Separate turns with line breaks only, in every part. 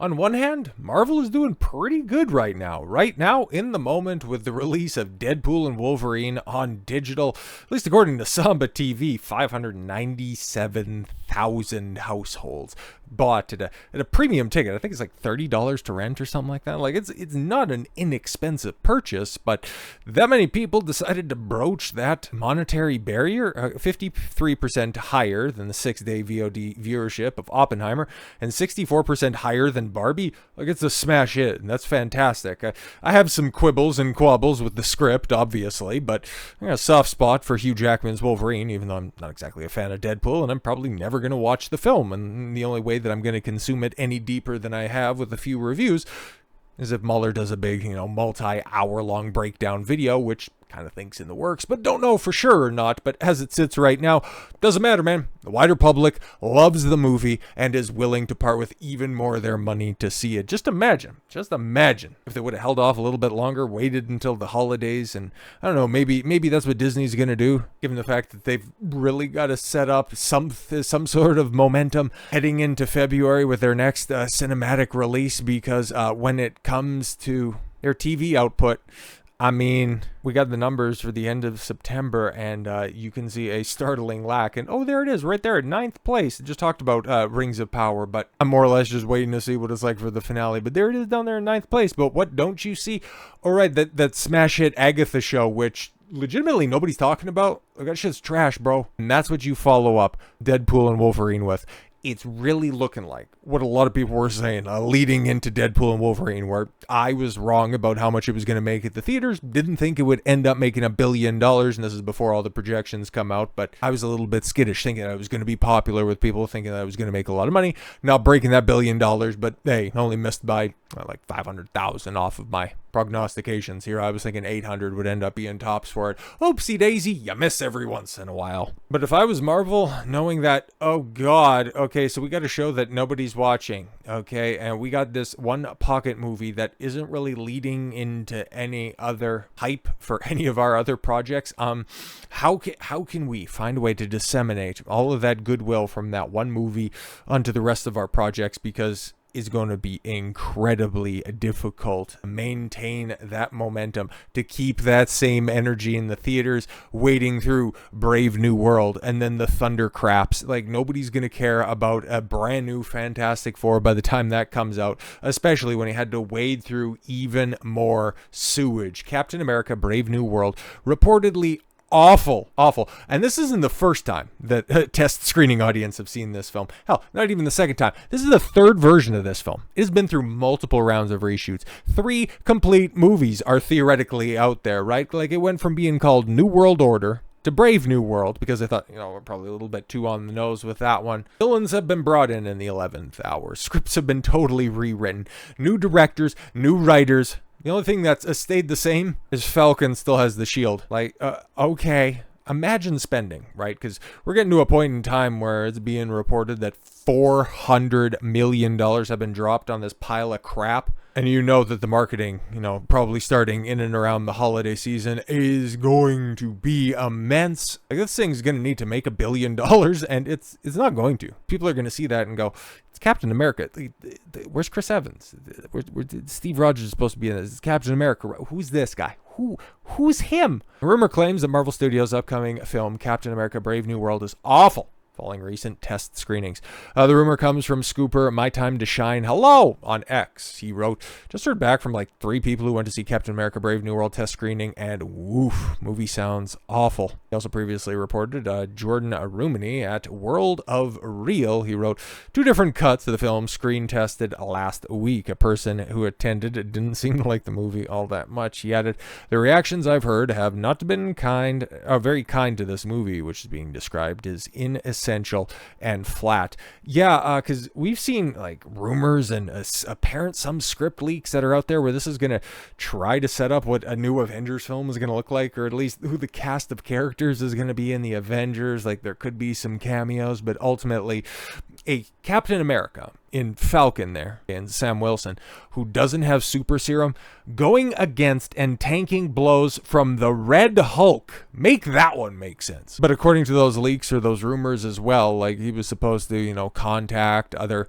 On one hand, Marvel is doing pretty good right now. Right now, in the moment, with the release of Deadpool and Wolverine on digital, at least according to Samba TV, 597,000 households bought at a premium ticket. I think it's like $30 to rent or something like that. Like it's not an inexpensive purchase, but that many people decided to broach that monetary barrier, 53% higher than the 6-day VOD viewership of Oppenheimer and 64% higher than Barbie. Like, it's a smash hit, and that's fantastic. I have some quibbles and quabbles with the script, obviously, but I got a soft spot for Hugh Jackman's Wolverine, even though I'm not exactly a fan of Deadpool, and I'm probably never going to watch the film, and the only way that I'm going to consume it any deeper than I have with a few reviews is if Mueller does a big, multi-hour long breakdown video, which kind of thinks in the works, but don't know for sure or not. But as it sits right now, doesn't matter, man. The wider public loves the movie and is willing to part with even more of their money to see it. Just imagine if they would have held off a little bit longer, waited until the holidays, and I don't know, maybe that's what Disney's going to do, given the fact that they've really got to set up some sort of momentum heading into February with their next cinematic release, because when it comes to their TV output, I mean, we got the numbers for the end of September, and you can see a startling lack. And oh, there it is, right there at 9th place. I just talked about Rings of Power, but I'm more or less just waiting to see what it's like for the finale. But there it is down there in 9th place. But what don't you see? All right, that smash hit Agatha show, which legitimately nobody's talking about. Like, that shit's trash, bro. And that's what you follow up Deadpool and Wolverine with. It's really looking like what a lot of people were saying leading into Deadpool and Wolverine, where I was wrong about how much it was going to make at the theaters. Didn't think it would end up making $1 billion, and this is before all the projections come out, but I was a little bit skittish thinking I was going to be popular with people, thinking that I was going to make a lot of money. Not breaking that $1 billion, but hey, only missed by like 500,000 off of my prognostications here. I was thinking 800 would end up being tops for it. Oopsie daisy, you miss every once in a while. But if I was Marvel, knowing that, oh god, okay, so we got a show that nobody's watching, okay, and we got this one pocket movie that isn't really leading into any other hype for any of our other projects. How can we find a way to disseminate all of that goodwill from that one movie onto the rest of our projects, because is going to be incredibly difficult to maintain that momentum, to keep that same energy in the theaters, waiting through Brave New World and then the Thundercraps. Like, nobody's going to care about a brand new Fantastic Four by the time that comes out, especially when he had to wade through even more sewage. Captain America Brave New World, reportedly awful. And this isn't the first time that a test screening audience have seen this film. Hell, not even the second time. This is the third version of this film. It has been through multiple rounds of reshoots. 3 complete movies are theoretically out there, right? Like, it went from being called New World Order to Brave New World, because I thought, we're probably a little bit too on the nose with that one. Villains have been brought in the 11th hour. Scripts have been totally rewritten. New directors, new writers. The only thing that's stayed the same is Falcon still has the shield. Like, okay. Imagine spending, right? Because we're getting to a point in time where it's being reported that $400 million have been dropped on this pile of crap. And you know that the marketing, probably starting in and around the holiday season, is going to be immense. Like, this thing's going to need to make $1 billion, and it's not going to. People are going to see that and go, it's Captain America. Where's Chris Evans? Steve Rogers is supposed to be in this. It's Captain America. Who's this guy? Who's him? A rumor claims that Marvel Studios' upcoming film, Captain America Brave New World, is awful, following recent test screenings. The rumor comes from Scooper My Time to Shine Hello on X. He wrote, just heard back from like 3 people who went to see Captain America Brave New World test screening, and woof, movie sounds awful. He also previously reported Jordan Rumini at World of Real. He wrote, 2 different cuts of the film screen tested last week. A person who attended didn't seem to like the movie all that much. He added, the reactions I've heard have not been very kind to this movie, which is being described as inessential and flat. Yeah, because we've seen like rumors and apparent some script leaks that are out there where this is going to try to set up what a new Avengers film is going to look like, or at least who the cast of characters is going to be in the Avengers. Like, there could be some cameos, but ultimately a Captain America in Falcon there, and Sam Wilson, who doesn't have super serum, going against and tanking blows from the Red Hulk. Make that one make sense. But according to those leaks or those rumors as well, like, he was supposed to, contact other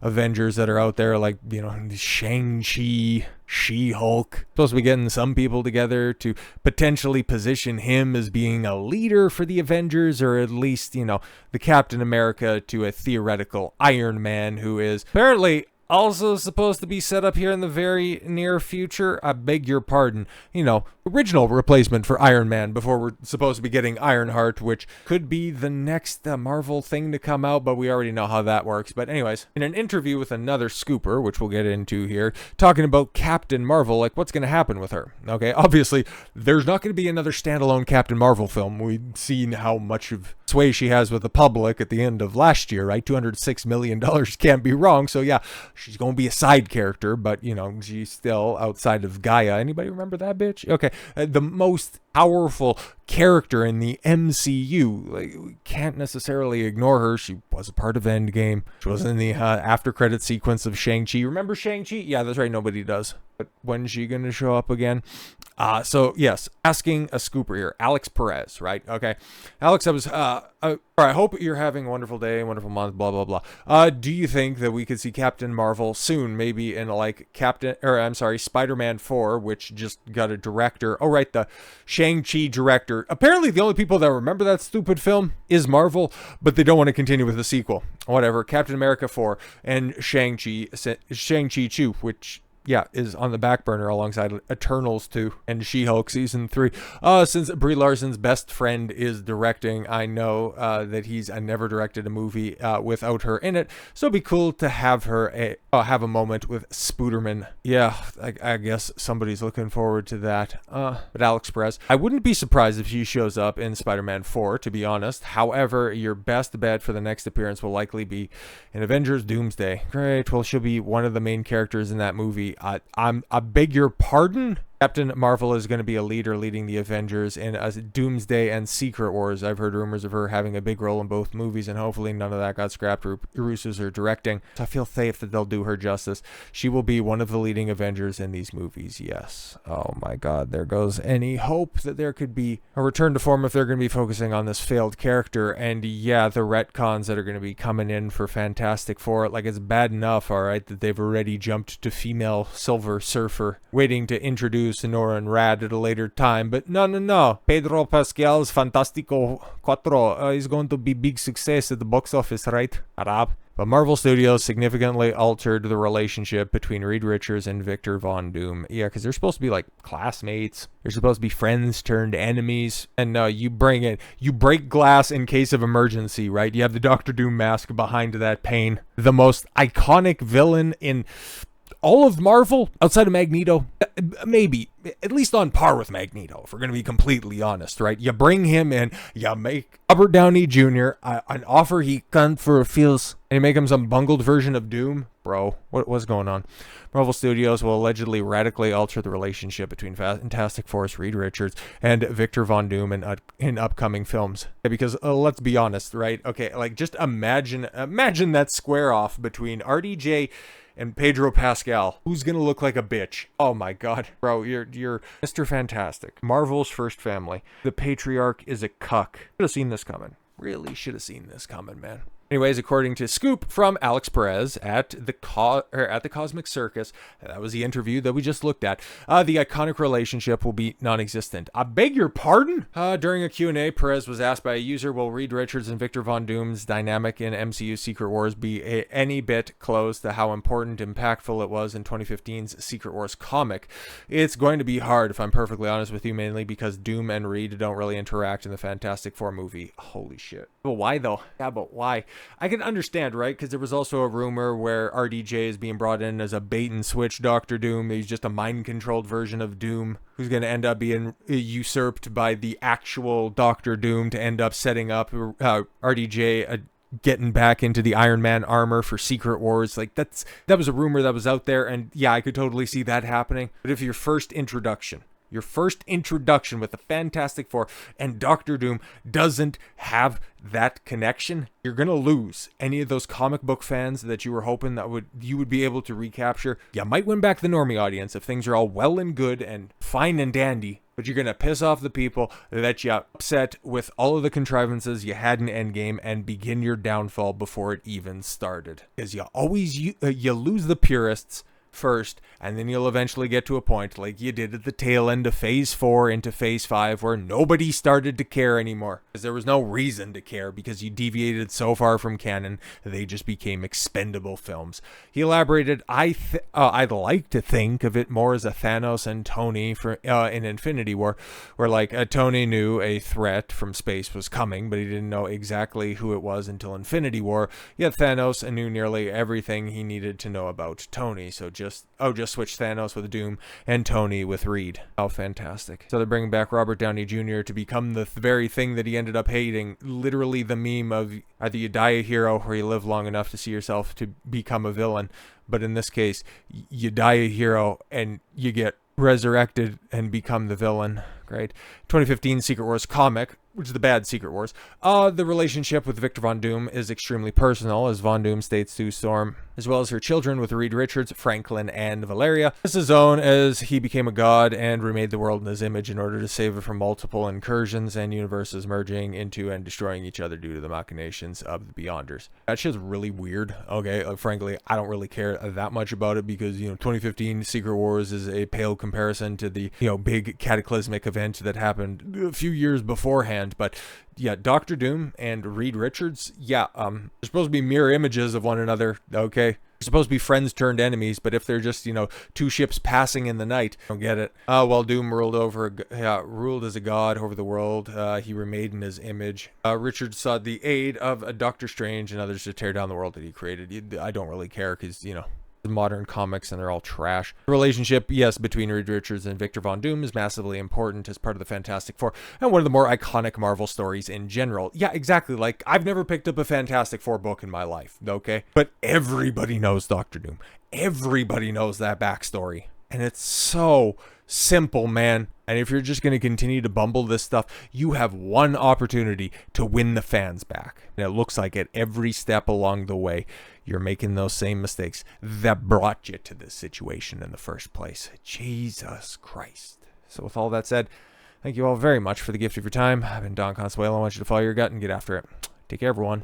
Avengers that are out there, like, you know, Shang-Chi, She-Hulk. Supposed to be getting some people together to potentially position him as being a leader for the Avengers, or at least, you know, the Captain America to a theoretical Iron Man, who is apparently also supposed to be set up here in the very near future. I beg your pardon. You know, original replacement for Iron Man before we're supposed to be getting Ironheart, which could be the next Marvel thing to come out, but we already know how that works. But anyways, in an interview with another scooper, which we'll get into here, talking about Captain Marvel, like what's going to happen with her. Okay, obviously, there's not going to be another standalone Captain Marvel film. We've seen how much of sway she has with the public at the end of last year, right? $206 million can't be wrong. So yeah, she's going to be a side character, but you know, she's still outside of Gaia. Anybody remember that bitch? Okay, the most powerful character in the MCU. Like, we can't necessarily ignore her. She was a part of Endgame. She was in the after credit sequence of Shang-Chi. Remember Shang-Chi? Yeah, that's right. Nobody does. But when's she going to show up again? So yes, asking a scooper here, Alex Perez, right? Okay, Alex, I hope you're having a wonderful day, wonderful month, blah blah blah. Do you think that we could see Captain Marvel soon, maybe in like Spider-Man 4, which just got a director? Oh right, the Shang-Chi director. Apparently, the only people that remember that stupid film is Marvel, but they don't want to continue with the sequel. Whatever, Captain America 4 and Shang-Chi 2, which, yeah, is on the back burner alongside Eternals 2 and She-Hulk Season 3. Since Brie Larson's best friend is directing, I know that he's never directed a movie without her in it. So it'd be cool to have her have a moment with Spooderman. Yeah, I guess somebody's looking forward to that. But Alex Perez, I wouldn't be surprised if she shows up in Spider-Man 4, to be honest. However, your best bet for the next appearance will likely be in Avengers Doomsday. Great, well, she'll be one of the main characters in that movie. I beg your pardon? Captain Marvel is going to be a leader leading the Avengers in Doomsday and Secret Wars. I've heard rumors of her having a big role in both movies, and hopefully none of that got scrapped. Russos are directing, so I feel safe that they'll do her justice. She will be one of the leading Avengers in these movies, yes. Oh my god, there goes any hope that there could be a return to form if they're going to be focusing on this failed character. And yeah, the retcons that are going to be coming in for Fantastic Four, like, it's bad enough, alright, that they've already jumped to female Silver Surfer, waiting to introduce Nora and Rad at a later time, but no. Pedro Pascal's Fantastico 4 is going to be big success at the box office, right? Arab. But Marvel Studios significantly altered the relationship between Reed Richards and Victor Von Doom. Yeah, because they're supposed to be like classmates. They're supposed to be friends turned enemies. And you break glass in case of emergency, right? You have the Doctor Doom mask behind that pane. The most iconic villain in all of Marvel, outside of Magneto, maybe, at least on par with Magneto, if we're going to be completely honest, right? You bring him in, you make Robert Downey Jr. An offer he can't refuse, and you make him some bungled version of Doom. Bro, what's going on? Marvel Studios will allegedly radically alter the relationship between Fantastic Four, Reed Richards, and Victor Von Doom in upcoming films. Because let's be honest, right? Okay, like, just imagine that square off between RDJ and Pedro Pascal. Who's gonna look like a bitch? Oh my god. Bro, you're Mr. Fantastic. Marvel's first family. The patriarch is a cuck. Should have seen this coming. Really should have seen this coming, man. Anyways, according to Scoop from Alex Perez at the Cosmic Circus, that was the interview that we just looked at, the iconic relationship will be non-existent. I beg your pardon? During a Q&A, Perez was asked by a user, will Reed Richards and Victor Von Doom's dynamic in MCU Secret Wars be any bit close to how important, impactful it was in 2015's Secret Wars comic? It's going to be hard, if I'm perfectly honest with you, mainly because Doom and Reed don't really interact in the Fantastic Four movie. Holy shit. But why though? Yeah, but why? I can understand, right? Because there was also a rumor where RDJ is being brought in as a bait and switch Doctor Doom. He's just a mind-controlled version of Doom who's going to end up being usurped by the actual Doctor Doom to end up setting up RDJ getting back into the Ironman armor for Secret Wars. Like, that was a rumor that was out there, and yeah, I could totally see that happening. But if your first introduction with the Fantastic Four and Doctor Doom doesn't have that connection, you're gonna lose any of those comic book fans that you were hoping that you would be able to recapture. You might win back the normie audience if things are all well and good and fine and dandy, but you're going to piss off the people that you upset with all of the contrivances you had in Endgame and begin your downfall before it even started. Because you always you lose the purists first, and then you'll eventually get to a point like you did at the tail end of phase 4 into phase 5 where nobody started to care anymore, because there was no reason to care, because you deviated so far from canon they just became expendable films. He elaborated, I'd like to think of it more as a Thanos and Tony in Infinity War, where like Tony knew a threat from space was coming, but he didn't know exactly who it was until Infinity War. Yet Thanos knew nearly everything he needed to know about Tony, so just switch Thanos with Doom and Tony with Reed. How fantastic. So they're bringing back Robert Downey Jr. to become the very thing that he ended up hating. Literally the meme of either you die a hero or you live long enough to see yourself to become a villain. But in this case, you die a hero and you get resurrected and become the villain. Great. 2015 Secret Wars comic, which is the bad Secret Wars. The relationship with Victor Von Doom is extremely personal, as Von Doom states to Storm, as well as her children with Reed Richards, Franklin, and Valeria. This is known as he became a god and remade the world in his image in order to save it from multiple incursions and universes merging into and destroying each other due to the machinations of the Beyonders. That shit's really weird, okay? Frankly, I don't really care that much about it because, 2015 Secret Wars is a pale comparison to the, big cataclysmic event that happened a few years beforehand. But yeah, Doctor Doom and Reed Richards, they're supposed to be mirror images of one another, okay? They're supposed to be friends turned enemies, but if they're just, two ships passing in the night, I don't get it. While Doom ruled as a god over the world, he remade in his image. Richards sought the aid of a Doctor Strange and others to tear down the world that he created. I don't really care because, modern comics and they're all trash. The relationship, yes, between Reed Richards and Victor Von Doom is massively important as part of the Fantastic Four and one of the more iconic Marvel stories in general. Yeah, exactly. Like, I've never picked up a Fantastic Four book in my life, okay? But everybody knows Doctor Doom. Everybody knows that backstory. And it's so simple, man. And if you're just going to continue to bumble this stuff, you have one opportunity to win the fans back. And it looks like at every step along the way, you're making those same mistakes that brought you to this situation in the first place. Jesus Christ. So with all that said, thank you all very much for the gift of your time. I've been Don Consuelo. I want you to follow your gut and get after it. Take care, everyone.